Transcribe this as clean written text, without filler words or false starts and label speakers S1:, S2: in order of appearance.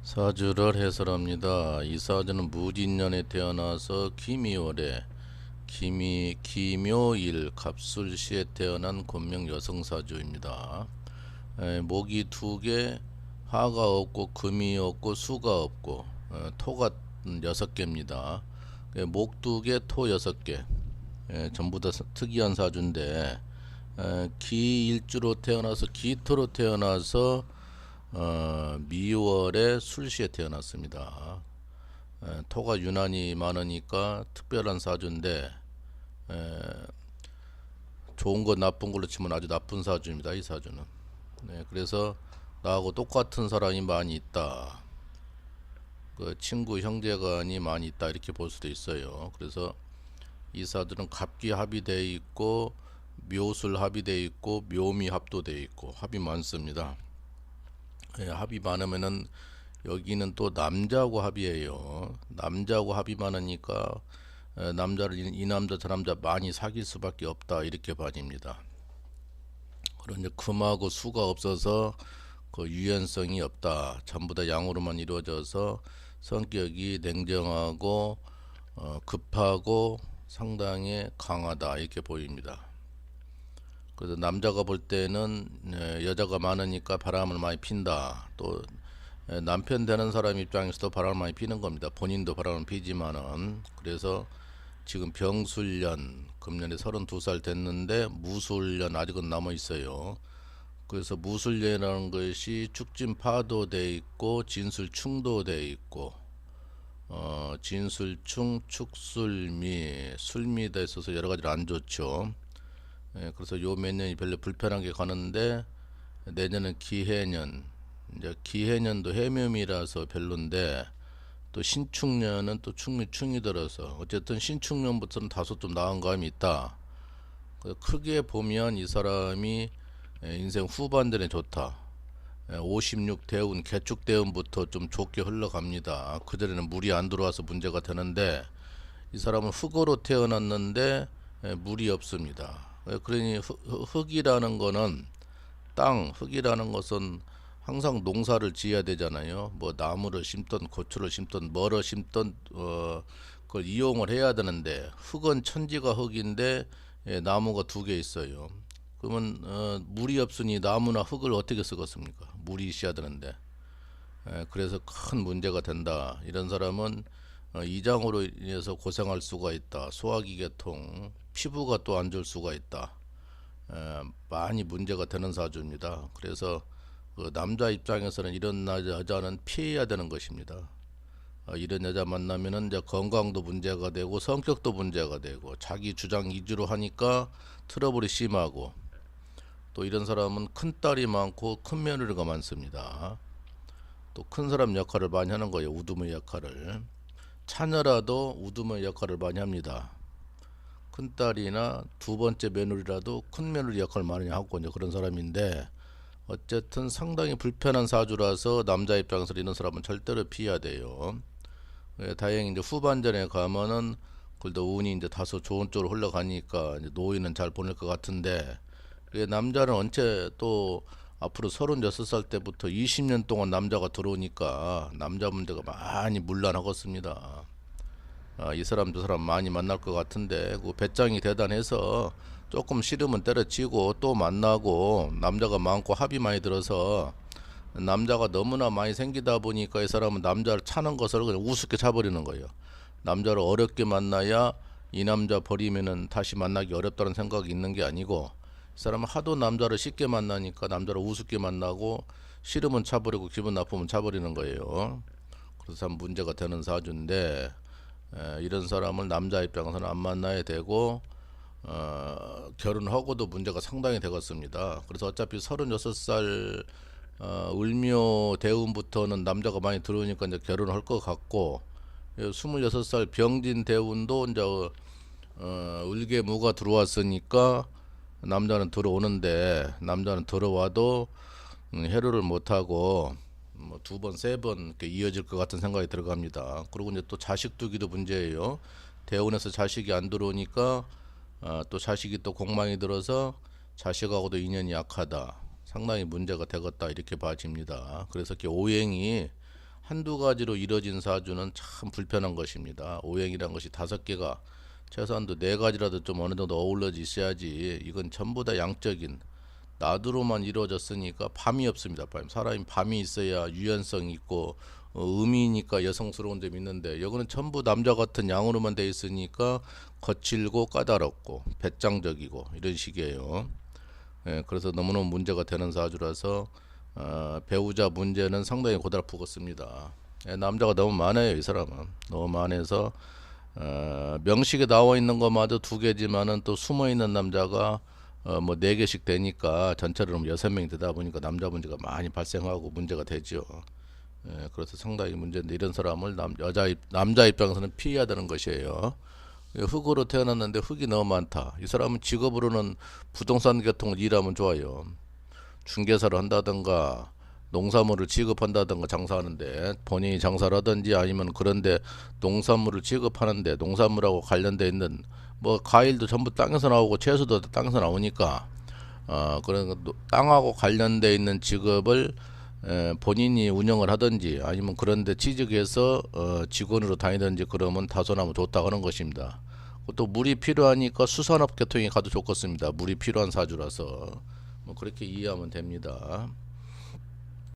S1: 사주를 해설합니다. 이 사주는 무진년에 태어나서 기미월에 기묘일 갑술시에 태어난 권명 여성사주입니다. 목이 두 개, 화가 없고 금이 없고 수가 없고 토가 6개입니다. 목 두 개, 토 6개. 전부 다 특이한 사주인데 기일주로 태어나서 기토로 태어나서 미월에 술시에 태어났습니다. 토가 유난히 많으니까 특별한 사주인데 좋은 것 나쁜 걸로 치면 아주 나쁜 사주입니다. 이 사주는. 그래서 나하고 똑같은 사람이 많이 있다. 그 친구 형제간이 많이 있다 이렇게 볼 수도 있어요. 그래서 이 사주는 갑기 합이 되어 있고 묘술 합이 되어 있고 묘미 합도 되어 있고 합이 많습니다. 합이 많으면은 여기는 또 남자하고 합이에요. 남자하고 합이 많으니까 남자를 이 남자 저 남자 많이 사귈 수밖에 없다 이렇게 봐집니다. 그런데 금하고 수가 없어서 그 유연성이 없다. 전부 다 양으로만 이루어져서 성격이 냉정하고 급하고 상당히 강하다 이렇게 보입니다. 그래서 남자가 볼 때는 여자가 많으니까 바람을 많이 핀다. 또 남편 되는 사람 입장에서도 바람을 많이 피는 겁니다. 본인도 바람을 피지만은. 그래서 지금 병술년, 금년에 32살 됐는데 무술년 아직은 남아 있어요. 그래서 무술년이라는 것이 축진파도 돼 있고 진술충도 돼 있고 진술충, 축술미, 술미도 있어서 여러 가지로 안 좋죠. 그래서 요 몇 년이 별로 불편하게 가는데 내년은 기해년, 이제 기해년도 해묘미라서 별론데 또 신축년은 또 충이 들어서 어쨌든 신축년부터는 다소 좀 나은 감이 있다. 크게 보면 이 사람이 인생 후반전에 좋다. 56대운 개축대운부터 좀 좋게 흘러갑니다. 그전에는 물이 안 들어와서 문제가 되는데 이 사람은 흙으로 태어났는데 물이 없습니다. 그러니 흙이라는 거는 흙이라는 것은 항상 농사를 지어야 되잖아요. 뭐 나무를 심던 고추를 심던 뭐를 심던 그걸 이용을 해야 되는데 흙은 천지가 흙인데 나무가 2개 있어요. 그러면 물이 없으니 나무나 흙을 어떻게 쓰겠습니까? 물이 있어야 되는데 그래서 큰 문제가 된다. 이런 사람은 이장으로 인해서 고생할 수가 있다. 소화기 계통, 피부가 또 안 좋을 수가 있다. 많이 문제가 되는 사주입니다. 그래서 그 남자 입장에서는 이런 여자는 피해야 되는 것입니다. 이런 여자 만나면은 이제 건강도 문제가 되고 성격도 문제가 되고 자기 주장 위주로 하니까 트러블이 심하고 또 이런 사람은 큰 딸이 많고 큰 며느리가 많습니다. 또 큰 사람 역할을 많이 하는 거예요. 우두머리 역할을. 차녀라도 우두머리 역할을 많이 합니다. 큰 딸이나 두 번째 며느리라도 큰 며느리 역할을 많이 하고 이제 그런 사람인데 어쨌든 상당히 불편한 사주라서 남자 입장에서 이런 사람은 절대로 피해야 돼요. 다행히 이제 후반전에 가면은 그래도 운이 이제 다소 좋은 쪽으로 흘러가니까 이제 노인은 잘 보낼 것 같은데 남자는 언제 또 앞으로 36살 때부터 20년 동안 남자가 들어오니까 남자 문제가 많이 문란하겠습니다. 이 사람 저 사람 많이 만날 것 같은데 그 배짱이 대단해서 조금 싫으면 때려치고 또 만나고 남자가 많고 합이 많이 들어서 남자가 너무나 많이 생기다 보니까 이 사람은 남자를 차는 것을 그냥 우습게 차버리는 거예요. 남자를 어렵게 만나야 이 남자 버리면은 다시 만나기 어렵다는 생각이 있는 게 아니고 이 사람은 하도 남자를 쉽게 만나니까 남자를 우습게 만나고 싫으면 차버리고 기분 나쁘면 차버리는 거예요. 그래서 참 문제가 되는 사주인데 이런 사람을 남자 입장에서는 안 만나야 되고 결혼하고도 문제가 상당히 되겠습니다. 그래서 어차피 36살 을묘 대운부터는 남자가 많이 들어오니까 이제 결혼할 것 같고 26살 병진 대운도 이제 을계무가 들어왔으니까 남자는 들어오는데 남자는 들어와도 해로를 못하고 뭐 2번, 3번 이렇게 이어질 것 같은 생각이 들어갑니다. 그리고 이제 또 자식 두기도 문제예요. 대운에서 자식이 안 들어오니까 또 자식이 또 공망이 들어서 자식하고도 인연이 약하다. 상당히 문제가 되겠다 이렇게 봐집니다. 그래서 이렇게 오행이 한두 가지로 이루어진 사주는 참 불편한 것입니다. 오행이란 것이 5개가 최소한도 4가지라도 좀 어느 정도 어우러져 있어야지. 이건 전부 다 양적인 나두로만 이루어졌으니까 밤이 없습니다. 사람이 밤이 있어야 유연성 있고 음이니까 여성스러운 점이 있는데 여기는 전부 남자 같은 양으로만 돼 있으니까 거칠고 까다롭고 배짱적이고 이런 식이에요. 예, 그래서 너무너무 문제가 되는 사주라서 배우자 문제는 상당히 고달프겠습니다. 예, 남자가 너무 많아요. 이 사람은 너무 많아서 명식에 나와 있는 것마저 2개지만은 또 숨어 있는 남자가 뭐 4개씩 되니까 전체로 6명이 되다 보니까 남자 문제가 많이 발생하고 문제가 되죠. 예, 그래서 상당히 문제인데 이런 사람을 남자 입장에서는 피해야 되는 것이에요. 흑으로 태어났는데 흑이 너무 많다. 이 사람은 직업으로는 부동산 계통을 일하면 좋아요. 중개사를 한다든가 농산물을 취급한다든가 장사하는데 본인이 장사를 하든지 아니면 그런데 농산물을 취급하는데 농산물하고 관련돼 있는 뭐 과일도 전부 땅에서 나오고 채소도 땅에서 나오니까 그런 땅하고 관련돼 있는 직업을 본인이 운영을 하든지 아니면 그런데 취직해서 직원으로 다니든지 그러면 다소나무 좋다고 하는 것입니다. 또 물이 필요하니까 수산업 계통이 가도 좋겠습니다. 물이 필요한 사주라서 뭐 그렇게 이해하면 됩니다.